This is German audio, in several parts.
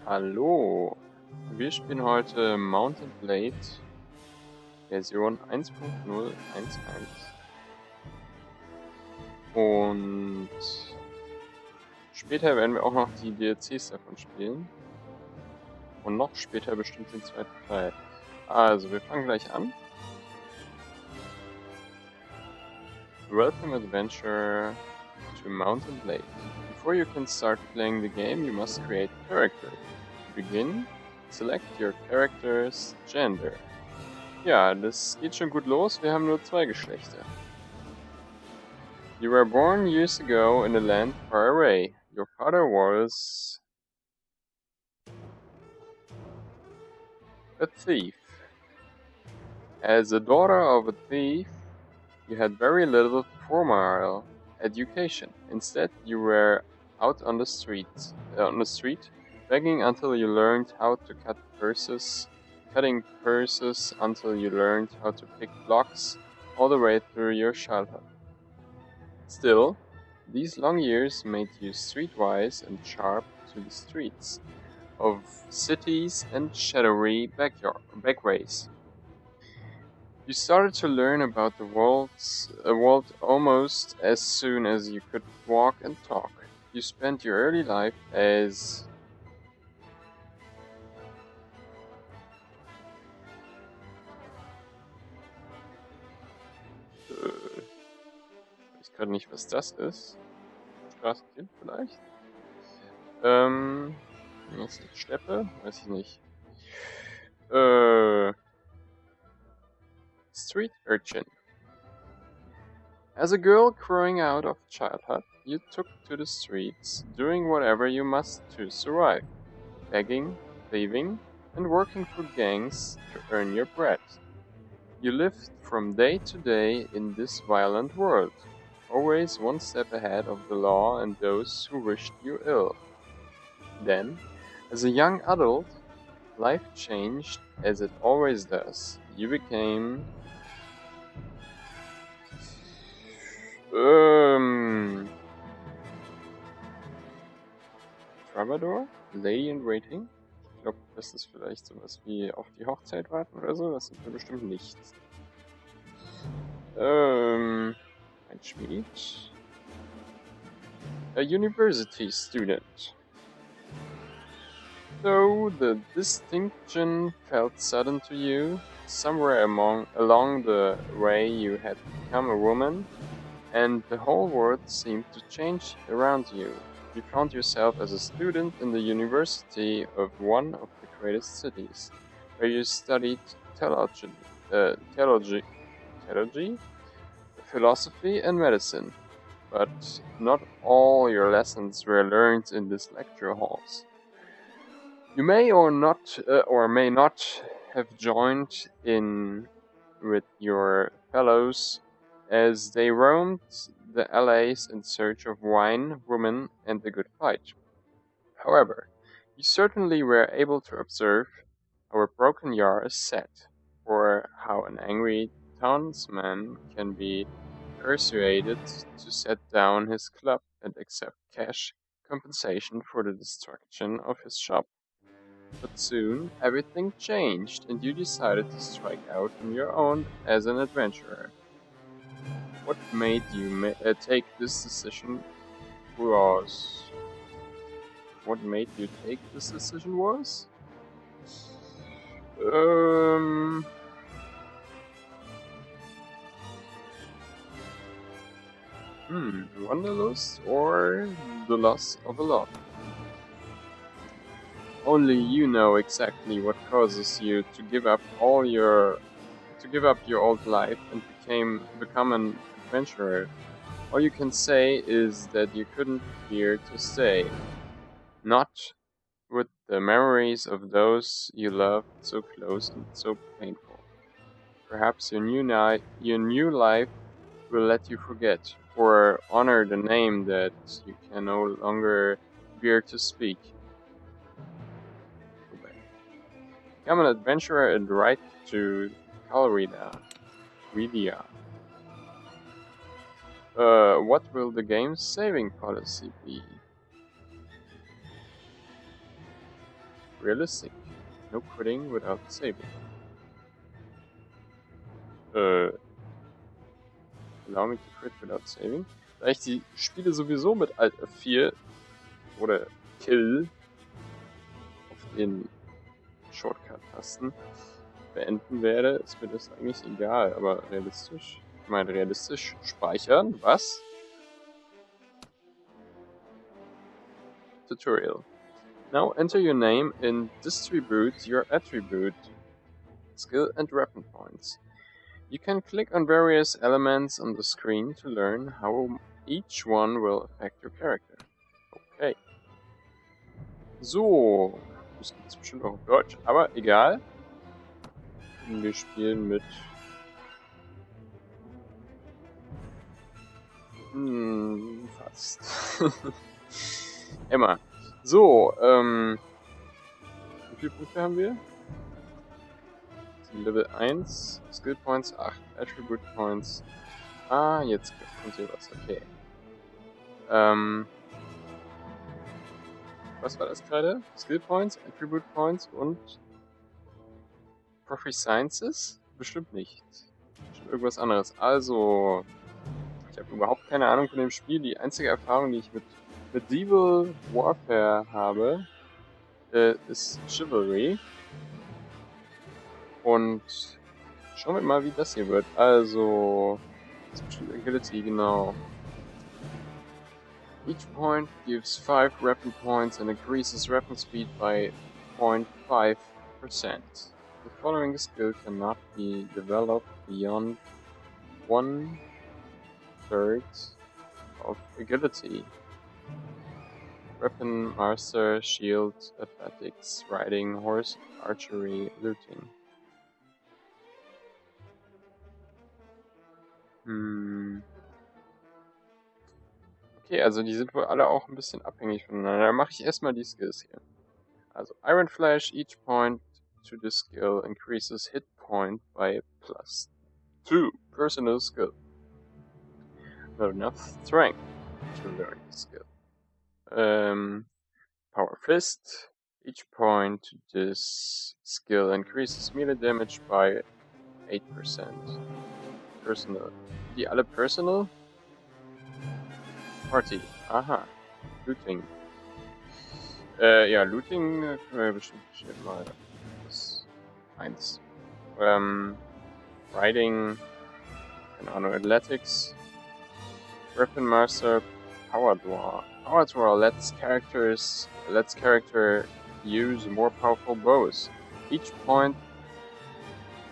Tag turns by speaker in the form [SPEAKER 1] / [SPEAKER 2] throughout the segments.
[SPEAKER 1] Hallo, wir spielen heute Mount & Blade Version 1.0.1.1 und später werden wir auch noch die DLCs davon spielen und noch später bestimmt den zweiten Teil. Also, wir fangen gleich an. Welcome adventure to Mount & Blade. Before you can start playing the game, you must create a character. To begin, select your character's gender. Ja, das geht schon gut los. Wir haben nur 2 Geschlechter. You were born years ago in a land far away. Your father was a thief. As a daughter of a thief, you had very little formal education. Instead, you were out on the street, begging until you learned how to cutting purses until you learned how to pick locks, all the way through your childhood. Still, these long years made you streetwise and sharp to the streets of cities and shadowy backways. You started to learn about the world almost as soon as you could walk and talk. You spent your early life as ich weiß gerade nicht, was das ist. Straßenkind vielleicht? Was ist Steppe? Weiß ich nicht. Street urchin. As a girl growing out of childhood, you took to the streets, doing whatever you must to survive, begging, thieving, and working for gangs to earn your bread. You lived from day to day in this violent world, always one step ahead of the law and those who wished you ill. Then, as a young adult, life changed as it always does. You became Troubadour? Lady in Waiting? Ich glaube, das ist vielleicht sowas wie auf die Hochzeit warten oder so. Das sind wir bestimmt nicht. Ein Schmied. A university student. Though the distinction felt sudden to you, somewhere along the way you had become a woman, and the whole world seemed to change around you. You found yourself as a student in the university of one of the greatest cities, where you studied theology, philosophy, and medicine. But not all your lessons were learned in these lecture halls. You may or may not have joined in with your fellows as they roamed the alleys in search of wine, women, and the good fight. However, you certainly were able to observe how a broken jar is set, or how an angry townsman can be persuaded to set down his club and accept cash compensation for the destruction of his shop. But soon, everything changed, and you decided to strike out on your own as an adventurer. What made you take this decision was? What made you take this decision was? Wanderlust or the loss of a lot? Only you know exactly what causes you to give up your old life and become an adventurer. All you can say is that you couldn't bear to stay, not with the memories of those you loved so close and so painful. Perhaps your new life will let you forget, or honor the name that you can no longer bear to speak. Become an adventurer and ride to Calrida. What will the game's saving policy be? realistic. No quitting without saving. Allow me to quit without saving. Da ich die Spiele sowieso mit Alt F4 oder Kill auf den Shortcut-Tasten beenden werde, ist mir das eigentlich egal. Aber realistisch, ich meine realistisch speichern, was? Tutorial. Now enter your name and distribute your attribute, skill and weapon points. You can click on various elements on the screen to learn how each one will affect your character. Okay. So, das gibt es bestimmt auch auf Deutsch, aber egal. Wir spielen mit fast. Emma. So, wie viele Punkte haben wir? Level 1, Skill Points 8, Attribute Points. Ah, jetzt kommt hier was, okay. Was war das gerade? Skill Points, Attribute Points und Proficiences? Bestimmt nicht. Bestimmt irgendwas anderes. Also, ich habe überhaupt keine Ahnung von dem Spiel. Die einzige Erfahrung, die ich mit Medieval Warfare habe, ist Chivalry. Und schauen wir mal, wie das hier wird. Also, das ist bestimmt Agility, genau. Each point gives 5 weapon points and increases weapon speed by 0.5%. The following skill cannot be developed beyond 1/3 of agility. Weapon, Master, Shield, Athletics, Riding, Horse, Archery, Looting. Okay, also die sind wohl alle auch ein bisschen abhängig voneinander. Dann mache ich erstmal die Skills hier. Also Iron Flash, each point to the skill increases hit point by +2 personal skill. Not enough strength to learn the skill. Power Fist, each point to this skill increases melee damage by 8%. Personal. Die alle personal? Party. Aha. Looting. Ja, Looting können wir bestimmt mal. Das 1. Riding. Keine Ahnung, Athletics. Weapon Master. Power Draw. Power Draw lets character use more powerful bows. Each point.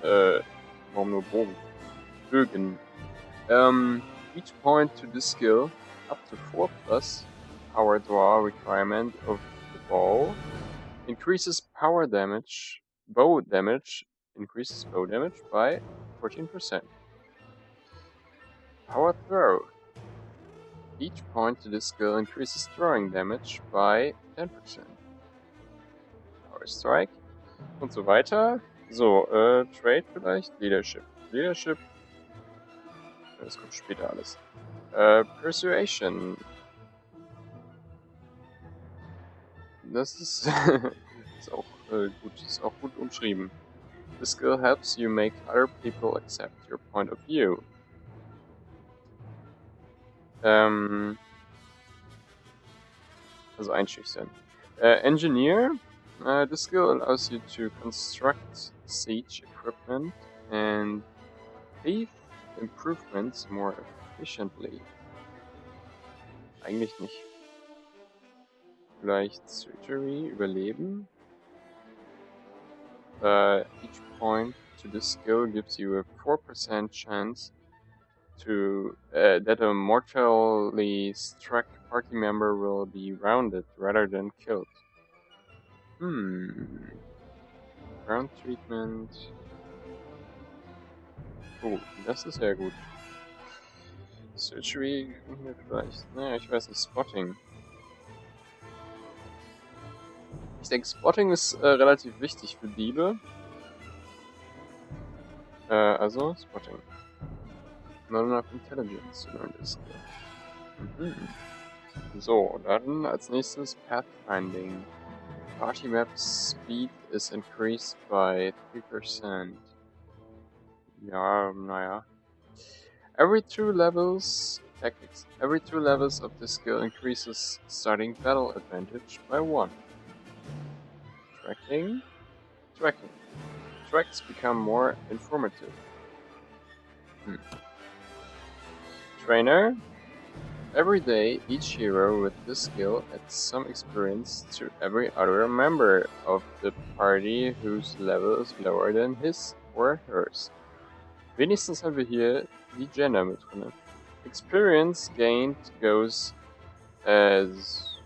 [SPEAKER 1] Warum nur Bogen? Bögen. Each point to this skill, up to 4+ power draw requirement of the bow, increases bow damage by 14%. Power throw. Each point to this skill increases throwing damage by 10%. Power strike. Und so weiter. So, Trade vielleicht? Leadership. Das kommt später alles. Persuasion. Das ist, ist auch gut. Ist auch gut umschrieben. The skill helps you make other people accept your point of view. Also einschüchtern. Engineer. This skill allows you to construct siege equipment and pave improvements more efficiently. Eigentlich nicht. Vielleicht Surgery, Überleben. Each point to this skill gives you a 4% chance to that a mortally struck party member will be rounded rather than killed. Ground treatment. Oh, das ist ja gut. Surgery vielleicht. Naja, ich weiß nicht. Spotting. Ich denke, Spotting ist relativ wichtig für Diebe. Also, Spotting. Not enough intelligence to learn this skill. So, dann als nächstes Pathfinding. Party map speed is increased by 3%. Ja, naja. Every 2 levels, tactics. Every 2 levels of the skill increases starting battle advantage by 1. Tracking. Tracking. Tracks become more informative. Trainer. Every day, each hero with this skill adds some experience to every other member of the party whose level is lower than his or hers. Wenigstens haben wir hier die Gender mit drin. Experience gained goes as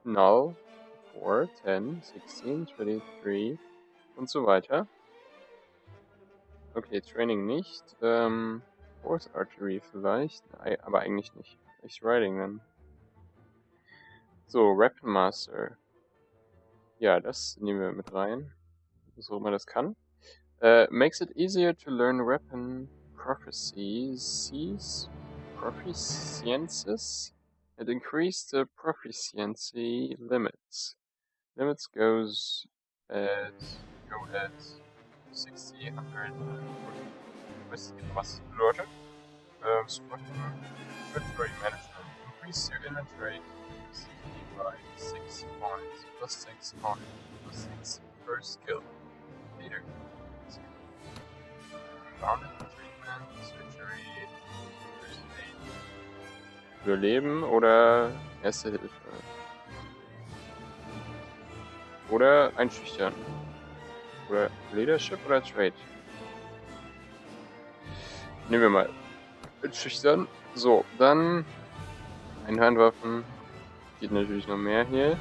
[SPEAKER 1] null, 4, 10, 16, 23 und so weiter. Okay, Training nicht. Force Archery vielleicht, aber eigentlich nicht. Echt Riding dann. So, Weapon Master. Ja, das nehmen wir mit rein. So man das kann. Makes it easier to learn weapon proficiencies. It increased the proficiency limits. Limits go at 60, 100, was bedeutet? Inventory management. Increase your inventory capacity by 6 points, plus 6 points, plus 6 per skill. Leader. Bounded treatment, surgery, first aid. Überleben oder Erste Hilfe. Oder einschüchtern. Oder Leadership oder Trade. Nehmen wir mal einschüchtern. So, dann Einhandwaffen. Geht natürlich noch mehr hier.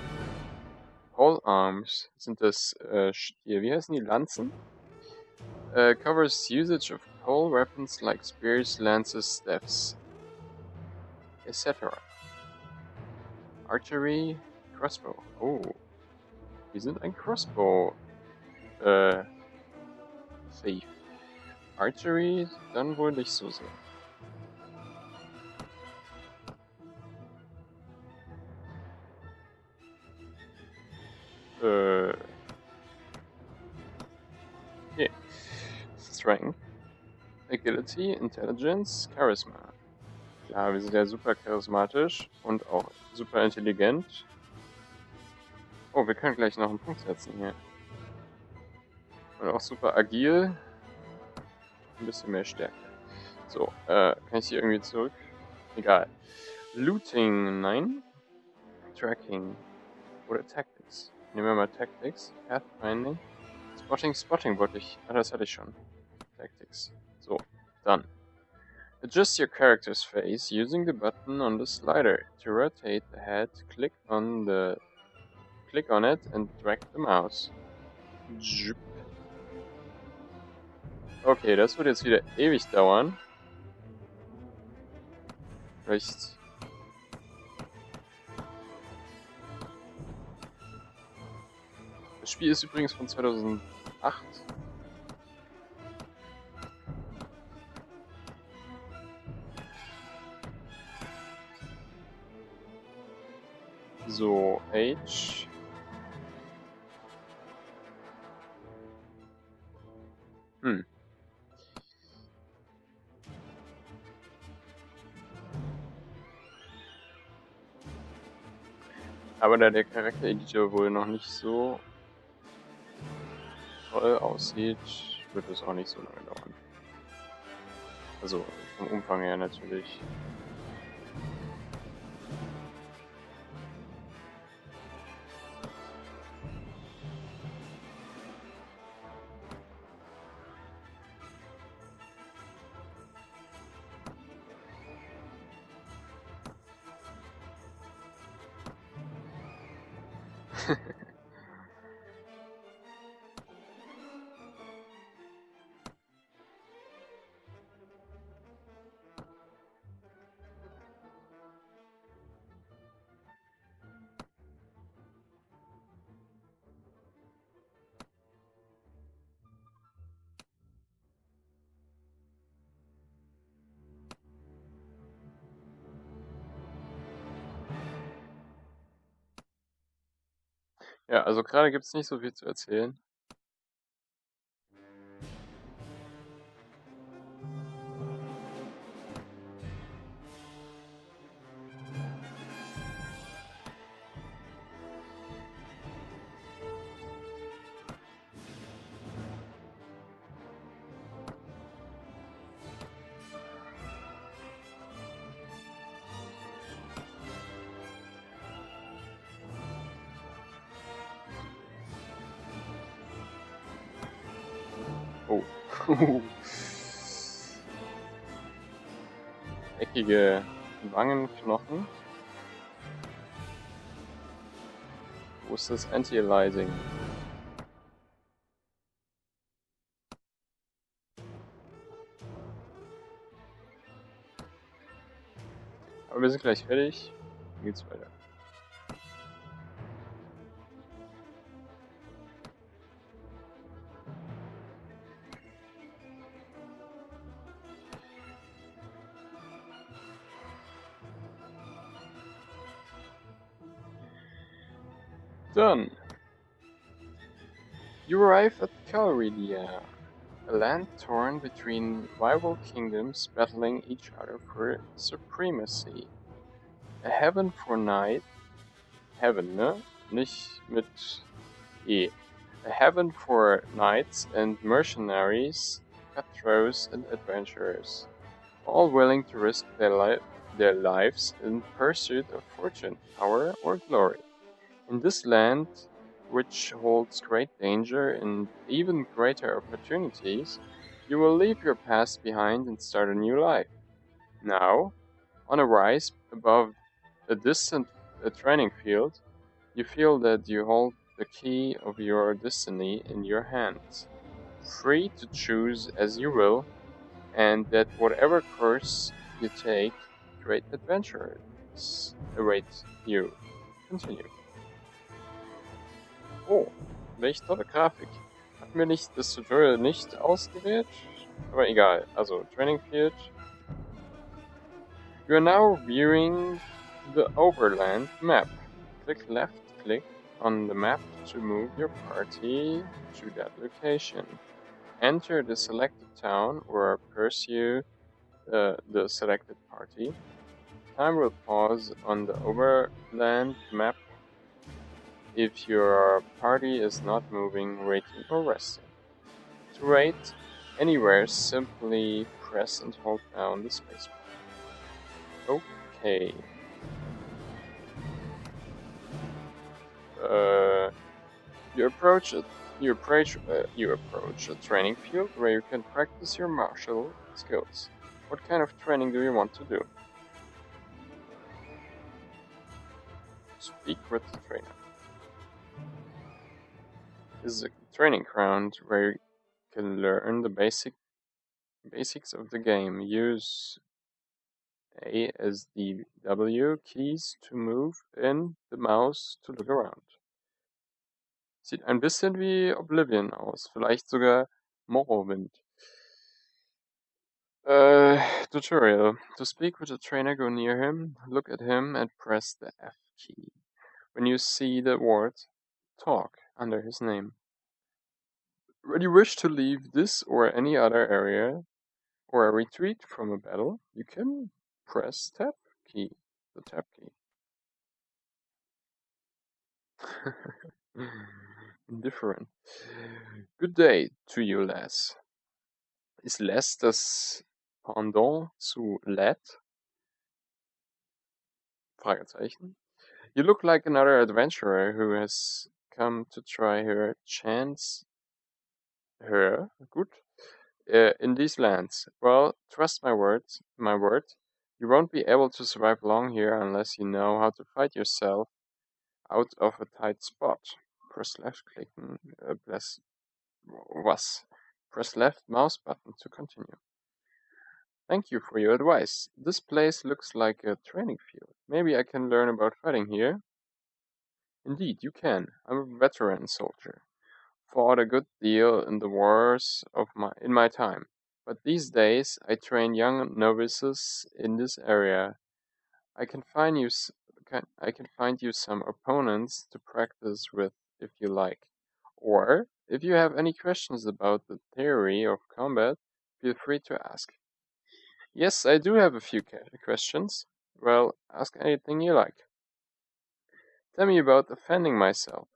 [SPEAKER 1] Pole Arms sind das hier, wie heißen die? Lanzen? Covers usage of pole weapons like spears, lances, staffs, etc. Archery, Crossbow. Oh, wir sind ein Crossbow Thief. Archery dann wohl nicht so sehr. Okay. Strength, Agility, Intelligence, Charisma. Ja, wir sind ja super charismatisch und auch super intelligent. Oh, wir können gleich noch einen Punkt setzen hier. Und auch super agil. Ein bisschen mehr Stärke. So, kann ich hier irgendwie zurück? Egal. Looting, nein. Tracking. Oder Tactics. Nehmen wir mal Tactics. Pathfinding. Spotting wollte ich. Ah, das hatte ich schon. Tactics. So, dann. Adjust your character's face using the button on the slider. To rotate the head, click on it and drag the mouse. Okay, das wird jetzt wieder ewig dauern. Vielleicht. Das Spiel ist übrigens von 2008. So, Age. Aber da der Charaktereditor wohl noch nicht so toll aussieht, wird es auch nicht so lange dauern. Also vom Umfang her natürlich. Ja, also gerade gibt's nicht so viel zu erzählen. Oh. Eckige Wangenknochen. Wo ist das Anti-Aliasing? Aber wir sind gleich fertig. Dann geht's weiter. Done. You arrive at Calridia, a land torn between rival kingdoms battling each other for supremacy. A heaven for knight, heaven, ne? Nicht mit E. A heaven for knights and mercenaries, cutthroats and adventurers, all willing to risk their lives in pursuit of fortune, power, or glory. In this land, which holds great danger and even greater opportunities, you will leave your past behind and start a new life. Now, on a rise above a distant training field, you feel that you hold the key of your destiny in your hands, free to choose as you will, and that whatever course you take, great adventures await you. Continue. Oh, welch tolle Grafik. Hatten wir nicht das Tutorial nicht ausgewählt? Aber egal, also Training Field. You are now viewing the Overland map. Click left click on the map to move your party to that location. Enter the selected town or pursue the selected party. Time will pause on the Overland map if your party is not moving, waiting, or resting. To rate anywhere, simply press and hold down the spacebar. Okay. You approach a training field where you can practice your martial skills. What kind of training do you want to do? Speak with the trainer. This is a training ground where you can learn the basics of the game. Use A as the W keys to move and the mouse to look around. Sieht ein bisschen wie Oblivion aus, vielleicht sogar Morrowind. Tutorial. To speak with the trainer, go near him, look at him, and press the F key. When you see the word talk under his name. When you wish to leave this or any other area, or retreat from a battle, you can press tab key, the tab key. Indifferent. Good day to you, Les. Ist Les das Pendant zu Let? Fragezeichen. You look like another adventurer who has come to try her chance. Good. In these lands. Well, trust my word. You won't be able to survive long here unless you know how to fight yourself out of a tight spot. Press left klicken. Press left mouse button to continue. Thank you for your advice. This place looks like a training field. Maybe I can learn about fighting here? Indeed, you can. I'm a veteran soldier. Fought a good deal in the wars in my time. But these days, I train young novices in this area. I can find you some opponents to practice with if you like. Or, if you have any questions about the theory of combat, feel free to ask. Yes, I do have a few questions. Well, ask anything you like. Tell me about defending myself.